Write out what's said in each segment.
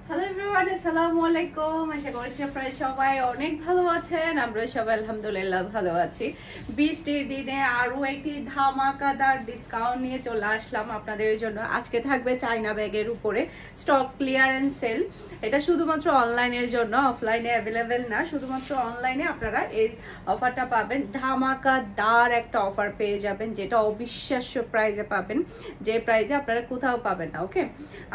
Hello everyone, আসসালামু আলাইকুম। আশা করছি আপনারা সবাই অনেক ভালো আছেন। আমরা সবাই আলহামদুলিল্লাহ ভালো আছি। বৃষ্টির দিনে আরো একটি ধামাকাদার ডিসকাউন্ট নিয়ে চলে আসলাম আপনাদের জন্য। আজকে থাকবে চাইনা ব্যাগের উপরে স্টক ক্লিয়ারেন্স সেল। এটা শুধুমাত্র অনলাইনের জন্য, অফলাইনে অ্যাভেলেবেল না। শুধুমাত্র অনলাইনে আপনারা এই অফারটা পাবেন। ধামাকাদার একটা অফার পেয়ে যাবেন, যেটা অবিশ্বাস্য প্রাইজে পাবেন, যে প্রাইজে আপনারা কোথাও পাবেন না। ওকে,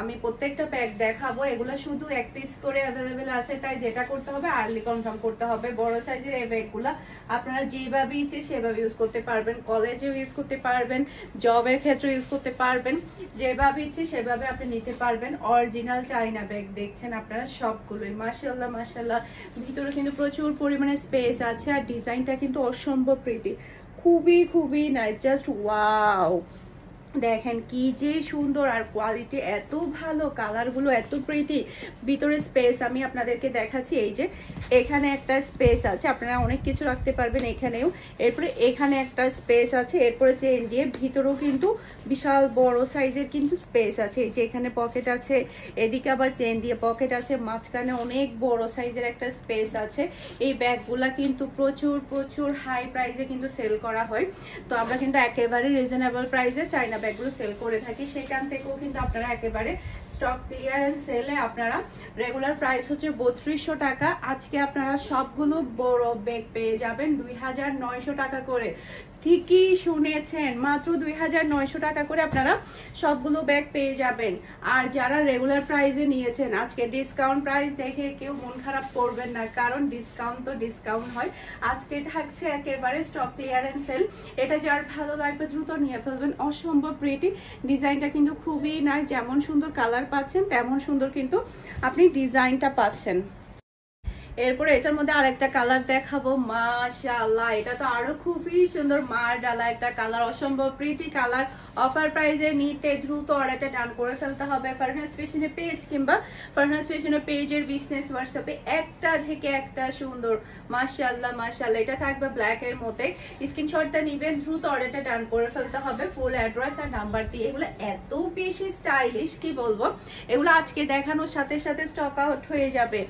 আমি প্রত্যেকটা ব্যাগ দেখাবো। এগুলো শুধু এক পিস করে অ্যাভেলেবেল আছে, তাই যেটা করতে হবে আর্লি কনফার্ম করতে হবে। বড় সাইজের এই ব্যাগগুলো আপনারা যেভাবে ইচ্ছে সেভাবে ইউজ করতে পারবেন, কলেজেও ইউজ করতে পারবেন, জবের ক্ষেত্রে ইউজ করতে পারবেন, যেভাবে ইচ্ছে সেভাবে আপনি নিতে পারবেন। অরিজিনাল চাইনা ব্যাগ দেখছেন আপনারা সবগুলোই, মাশাআল্লাহ মাশাআল্লাহ। ভিতরে কিন্তু প্রচুর পরিমাণে স্পেস আছে, আর ডিজাইনটা কিন্তু অসম্ভব প্রিটি, খুবই খুবই নাইস, জাস্ট ওয়াও। দেখেন কি যে সুন্দর, আর কোয়ালিটি এত ভালো, কালারগুলো এত প্রিটি। ভিতরে স্পেস আমি আপনাদেরকে দেখাচ্ছি। এই যে এখানে একটা স্পেস আছে, আপনারা অনেক কিছু রাখতে পারবেন এখানেও। এরপরে এখানে একটা স্পেস আছে, এরপরে চেন দিয়ে ভিতরেও কিন্তু বিশাল বড় সাইজের কিন্তু স্পেস আছে। এই যে এখানে পকেট আছে, এদিকে আবার চেন দিয়ে পকেট আছে, মাঝখানে অনেক বড় সাইজের একটা স্পেস আছে। এই ব্যাগগুলা কিন্তু প্রচুর প্রচুর হাই প্রাইসে কিন্তু সেল করা হয়। তো আমরা কিন্তু একেবারে রিজনেবল প্রাইসে চাইনা ব্যাগগুলো সেল করে থাকি। সেখান থেকেও কিন্তু আপনারা একেবারে স্টক ক্লিয়ারেন্স সেলে আপনারা রেগুলার প্রাইস হচ্ছে 3200 টাকা, আজকে আপনারা সবগুলো বড় ব্যাগ পেয়ে যাবেন 2900 টাকা করে। ঠিকই শুনেছেন, মাত্র 2900 টাকা করে আপনারা সবগুলো ব্যাগ পেয়ে যাবেন। আর যারা রেগুলার প্রাইসে নিয়েছেন, আজকে ডিসকাউন্ট প্রাইস দেখে কেউ মন খারাপ করবেন না, কারণ ডিসকাউন্ট তো ডিসকাউন্ট হয়। আজকে থাকছে একেবারে স্টক ক্লিয়ারেন্স সেল। এটা যার ভালো লাগবে দ্রুত নিয়ে ফেলবেন। অসম্ভব প্রিটি, ডিজাইনটা কিন্তু খুবই নাইস। যেমন সুন্দর কালার পাচ্ছেন, তেমন সুন্দর কিন্তু আপনি ডিজাইনটা পাচ্ছেন। এরপরে এটার মধ্যে আরেকটা কালার দেখাবো, মাশাআল্লাহ। এটা তো আরো খুবই সুন্দর, মার ডালা একটা কালার, অসম্ভব প্রিটি কালার। অফার প্রাইজে নিতে দ্রুত অর্ডারটা ডান করে ফেলতে হবে। ফারহানাস ফ্যাশনের পেজ কিংবা ফারহানাস ফ্যাশনের পেজের বিজনেস হোয়াটসঅ্যাপে একটা থেকে একটা সুন্দর, মাশাআল্লাহ মাশাআল্লাহ। এটা থাকবে ব্ল্যাক এর মধ্যে। স্ক্রিনশটটা নিবেন, দ্রুত অর্ডারটা ডান করে ফেলতে হবে ফুল অ্যাড্রেস আর নাম্বার দিয়ে। এগুলো এত বেশি স্টাইলিশ, কি বলবো। এগুলো আজকে দেখানোর সাথে সাথে স্টক আউট হয়ে যাবে।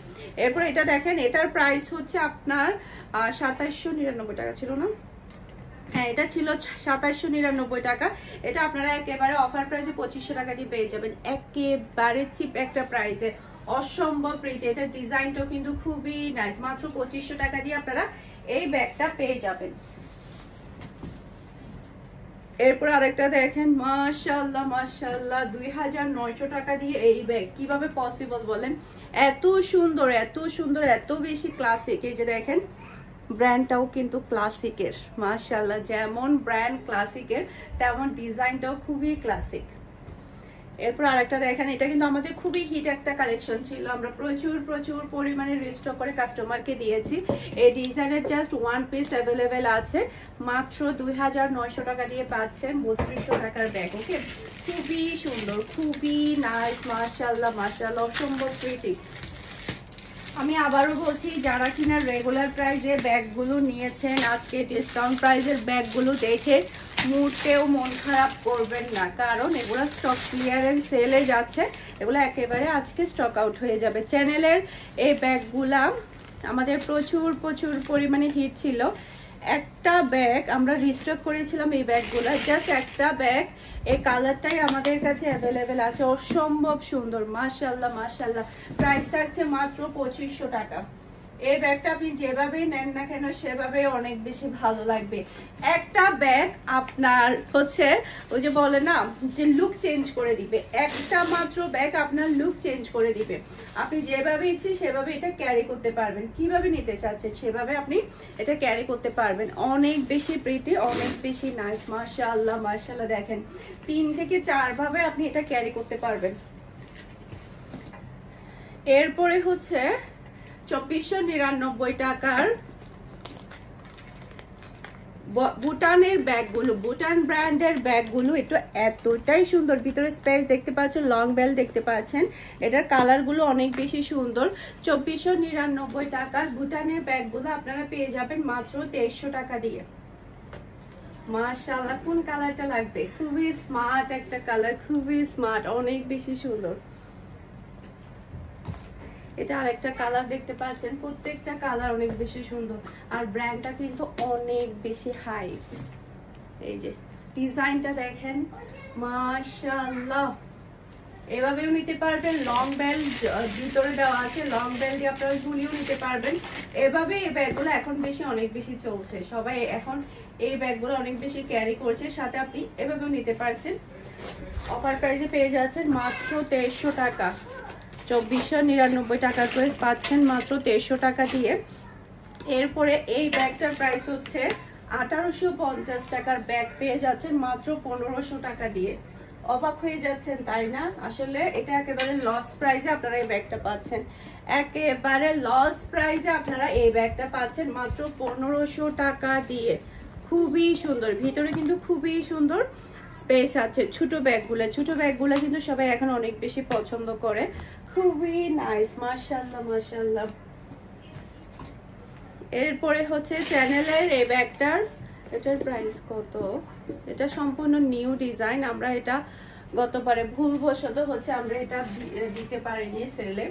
এরপর এটা দেখেন, এটার প্রাইস হচ্ছে আপনার 2799 টাকা ছিল না? হ্যাঁ, এটা ছিল 2799 টাকা। এটা আপনারা একেবারে অফার প্রাইসে 2500 টাকা দিয়ে পেয়ে যাবেন, একেবারে চিপ একটা প্রাইসে। অসম্ভব প্রিটি, এটা ডিজাইনটাও কিন্তু খুবই নাইস। মাত্র 2500 টাকা দিয়ে আপনারা এই ব্যাগটা পেয়ে যাবেন। এরপর আরেকটা দেখেন, মাশাআল্লাহ মাশাআল্লাহ, 2900 টাকা দিয়ে এই ব্যাগ কিভাবে পসিবল বলেন? এত সুন্দর এত সুন্দর, এত বেশি ক্লাসিক। এই যে দেখেন, ব্র্যান্ডটাও কিন্তু ক্লাসিকের, মাশাআল্লাহ। যেমন ব্র্যান্ড ক্লাসিকের, তেমন ডিজাইনটাও খুবই ক্লাসিক। এরপর আরেকটা দেখেন, এটা কিন্তু আমাদের খুবই হিট একটা কালেকশন ছিল। আমরা প্রচুর প্রচুর পরিমাণে রিস্টক করে কাস্টমারকে দিয়েছি। এই ডিজাইনের জাস্ট ওয়ান পিস অ্যাভেলেবেল আছে, মাত্র 2900 টাকা দিয়ে পাচ্ছেন 3200 টাকার ব্যাগ। ওকে, খুবই সুন্দর, খুবই নাইস, মাশাআল্লাহ মাশাআল্লাহ, অসম্ভব প্রিটি। আমি আবারও বলছি, যারা কিনা রেগুলার প্রাইসে ব্যাগগুলো নিয়েছেন, আজকে ডিসকাউন্ট প্রাইসের ব্যাগগুলো দেখে মুহূর্তেও মন খারাপ করবেন না, কারণ এগুলো স্টক ক্লিয়ারেন্স সেলে যাচ্ছে। এগুলো একেবারে আজকে স্টক আউট হয়ে যাবে। চ্যানেলের এই ব্যাগগুলা আমাদের প্রচুর প্রচুর পরিমাণে হিট ছিল। একটা ব্যাগ আমরা রিস্টক করেছিলাম, এই ব্যাগগুলো জাস্ট একটা ব্যাগ। এই কালারটাই আমাদের কাছে অ্যাভেলেবেল আছে, অসম্ভব সুন্দর, মাশাআল্লাহ মাশাআল্লাহ। প্রাইস থাকছে মাত্র 2500 টাকা। এই ব্যাগটা আপনি যেভাবেই নেন না কেন সেভাবে অনেক বেশি ভালো লাগবে। একটা ব্যাগ আপনার হচ্ছে ওই যে বলে না যে লুক চেঞ্জ করে দিবে, একটা মাত্র ব্যাগ আপনার লুক চেঞ্জ করে দিবে। আপনি যেভাবে ইচ্ছে সেভাবে এটা ক্যারি করতে পারবেন, কিভাবে নিতে চাচ্ছেন সেভাবে আপনি এটা ক্যারি করতে পারবেন। অনেক বেশি প্রিটি, অনেক বেশি নাইস, মাশাআল্লাহ মাশাআল্লাহ। দেখেন 3 থেকে 4 ভাবে আপনি এটা ক্যারি করতে পারবেন। এরপরে হচ্ছে 2499 টাকার ভুটানের ব্যাগগুলো, ভুটান ব্র্যান্ডের ব্যাগগুলো একটু এতটাই সুন্দর। ভিতরে স্পেস দেখতে পাচ্ছেন, লং বেল দেখতে পাচ্ছেন, এটার কালারগুলো অনেক বেশি সুন্দর। 2499 টাকার ভুটানের ব্যাগগুলো আপনারা পেয়ে যাবেন মাত্র 2300 টাকা দিয়ে। মাশাআল্লাহ, কোন কালারটা লাগবে? খুবই স্মার্ট একটা কালার, খুবই স্মার্ট, অনেক বেশি সুন্দর। এটা আরেকটা কালার দেখতে পাচ্ছেন, প্রত্যেকটা কালার অনেক বেশি সুন্দর আর ব্র্যান্ডটা কিন্তু অনেক বেশি হাই। এই যে ডিজাইনটা দেখেন, মাশাআল্লাহ। এভাবেও নিতে পারবেন, লং বেল্ট ভিতরে দেওয়া আছে, লং বেল্ট দিয়ে আপনারা ঝুলিয়েও নিতে পারবেন। এভাবে এই ব্যাগগুলো এখন অনেক বেশি চলছে, সবাই এখন এই ব্যাগগুলো অনেক বেশি ক্যারি করছে, সাথে আপনি এভাবেও নিতে পারছেন। অফার প্রাইসে পেয়ে যাচ্ছেন মাত্র 2300 টাকা, 2499 টাকার প্রাইস পাচ্ছেন মাত্র 2300 টাকা দিয়ে। এরপরে এই ব্যাগটার প্রাইস হচ্ছে 1850 টাকার ব্যাগ পেয়ে যাচ্ছেন মাত্র 1500 টাকা দিয়ে। অবাক হয়ে যাচ্ছেন তাই না? আসলে এটা একেবারে লস প্রাইসে আপনারা এই ব্যাগটা পাচ্ছেন, একেবারে লস প্রাইসে আপনারা এই ব্যাগটা পাচ্ছেন মাত্র 1500 টাকা দিয়ে। খুবই সুন্দর, ভিতরে কিন্তু খুবই সুন্দর স্পেস আছে। ছোট ব্যাগগুলো কিন্তু সবাই এখন অনেক বেশি পছন্দ করে, খুবই নাইস, মাশাআল্লাহ মাশাআল্লাহ। এরপরে হচ্ছে চ্যানেলের এই ব্যাগটার, এটার প্রাইস কত? এটা সম্পূর্ণ নিউ ডিজাইন, আমরা এটা গতবারে ভুলবশত হচ্ছে আমরা এটা দিতে পারিনি সেলে,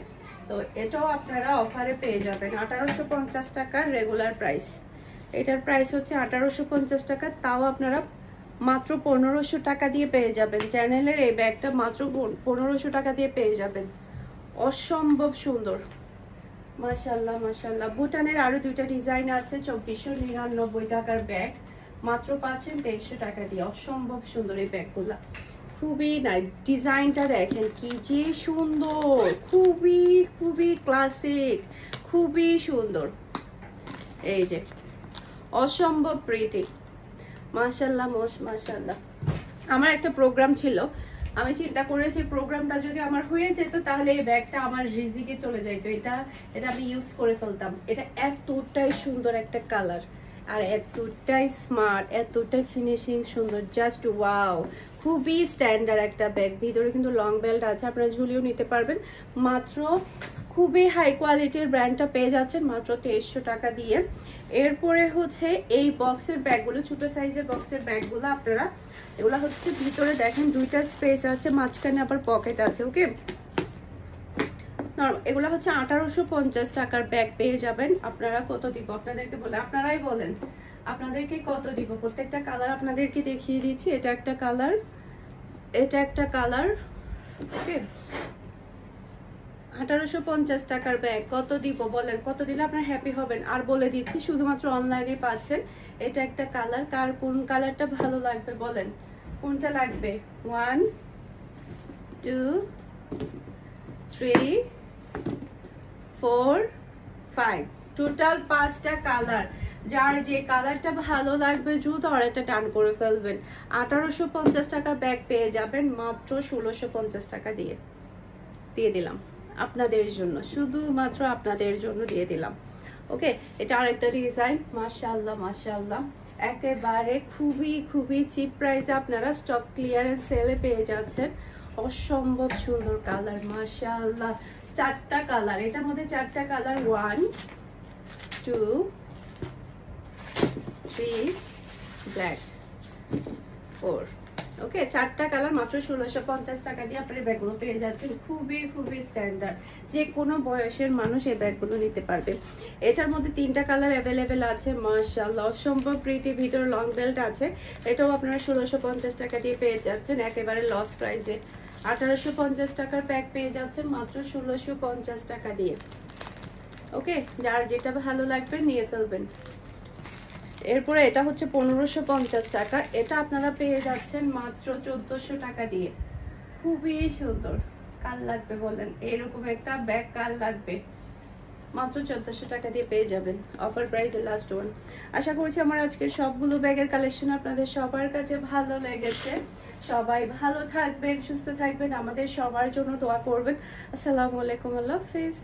তো এটাও আপনারা অফারে পেয়ে যাবেন 1850 টাকার রেগুলার প্রাইস। এটার প্রাইস হচ্ছে 1850 টাকা, তাও আপনারা মাত্র 1500 টাকা দিয়ে পেয়ে যাবেন। চ্যানেলের এই ব্যাগটা মাত্র 1500 টাকা দিয়ে পেয়ে যাবেন, অসম্ভব সুন্দর, মাশাআল্লাহ মাশাআল্লাহ। ভুটানের আরো দুইটা ডিজাইন আছে, 2499 টাকার ব্যাগ মাত্র পাচ্ছেন 2300 টাকা দিয়ে। অসম্ভব সুন্দর এই ব্যাগগুলা, খুবই নাইস। ডিজাইনটা দেখেন কি যে সুন্দর, খুবই খুবই ক্লাসিক, খুবই সুন্দর। এই যে অসম্ভব প্রিটি, মাশাআল্লাহ মাশাআল্লাহ। আমার একটা প্রোগ্রাম ছিল, আমি চিন্তা করেছি প্রোগ্রামটা যদি আমার হয়ে যেত তাহলে এই ব্যাগটা আমার রিজিকে চলে যাইতো, এটা আমি ইউজ করে ফেলতাম। এটা এতটাই সুন্দর একটা কালার আর এতটাই স্মার্ট, এতটাই ফিনিশিং সুন্দর, জাস্ট ওয়াও। খুবই স্ট্যান্ডার্ড একটা ব্যাগ, ভিতরে কিন্তু লং বেল্ট আছে, আপনারা ঝুলিয়েও নিতে পারবেন। মাত্র খুবই হাই কোয়ালিটির ব্র্যান্ডটা পেয়ে যাচ্ছেন মাত্র 2300 টাকা দিয়ে। এরপরে হচ্ছে এই বক্সের ব্যাগগুলো, ছোট সাইজের বক্সের ব্যাগগুলো আপনারা, এগুলো হচ্ছে ভিতরে দেখেন দুইটা স্পেস আছে, মাঝখানে আবার পকেট আছে, ওকে। এগুলো হচ্ছে 1850 টাকার ব্যাগ পেয়ে যাবেন। আপনারা কত দিব আপনাদেরকে বলে, আপনারাই বলেন আপনাদেরকে কত দিব। প্রত্যেকটা কালার আপনাদেরকে দেখিয়ে দিচ্ছি, এটা একটা কালার, এটা একটা কালার, ওকে। 1850 টাকার ব্যাগ কত দিব বলেন, কত দিলে আপনারা হ্যাপি হবেন। আর বলে দিচ্ছি শুধুমাত্র অনলাইনে পাচ্ছেন। এটা একটা কালার, কার কোন কালারটা ভালো লাগবে বলেন, কোনটা লাগবে? 1 2 3 4 5, টোটাল 5টা কালার। যার যে কালারটা ভালো লাগবে দ্রুত আরেকটা টান করে ফেলবেন। 1850 টাকার ব্যাগ পেয়ে যাবেন মাত্র 1650 টাকা দিয়ে দিলাম আপনাদের জন্য, শুধুমাত্র আপনাদের জন্য দিয়ে দিলাম, ওকে। এটা আরেকটা ডিজাইন, মাশাআল্লাহ মাশাআল্লাহ। একেবারে খুবই খুবই চিপ প্রাইসে আপনারা স্টক ক্লিয়ারেন্স সেলে পেয়ে যাচ্ছেন। অসম্ভব সুন্দর কালার, মাশাআল্লাহ। 4টা কালার, এটার মধ্যে 4টা কালার, 1 2 3 ব্ল্যাক 4, ওকে। 4টা কালার মাত্র 1650 টাকা দিয়ে আপনারা ব্যাগগুলো পেয়ে যাচ্ছেন। খুবই খুবই স্ট্যান্ডার্ড, যে কোনো বয়সের মানুষ এই ব্যাগগুলো নিতে পারবে। এটার মধ্যে 3টা কালার অ্যাভেলেবেল আছে, মাশাআল্লাহ অসম্ভব প্রিটি। ভিতরে লং বেল্ট আছে, এটাও আপনারা 1650 টাকা দিয়ে পেয়ে যাচ্ছেন একেবারে লস প্রাইসে। 1850 টাকার প্যাক পেয়ে যাচ্ছেন মাত্র 1650 টাকা দিয়ে, ওকে। যার যেটা ভালো লাগবে নিয়ে ফেলবেন। এরপরে এটা হচ্ছে 1550 টাকা, এটা আপনারা পেয়ে যাচ্ছেন মাত্র 1400 টাকা দিয়ে। খুবই সুন্দর, কার লাগবে বলেন, এরকম একটা ব্যাগ কার লাগবে? মাত্র 1400 টাকা দিয়ে পেয়ে যাবেন, অফার প্রাইসে লাস্ট ওয়ান। আশা করছি আমার আজকের সবগুলো ব্যাগের কালেকশন আপনাদের সবার কাছে ভালো লেগেছে। সবাই ভালো থাকবেন, সুস্থ থাকবেন, আমাদের সবার জন্য দোয়া করবেন। আসসালামু আলাইকুম, আল্লাহ হাফেজ।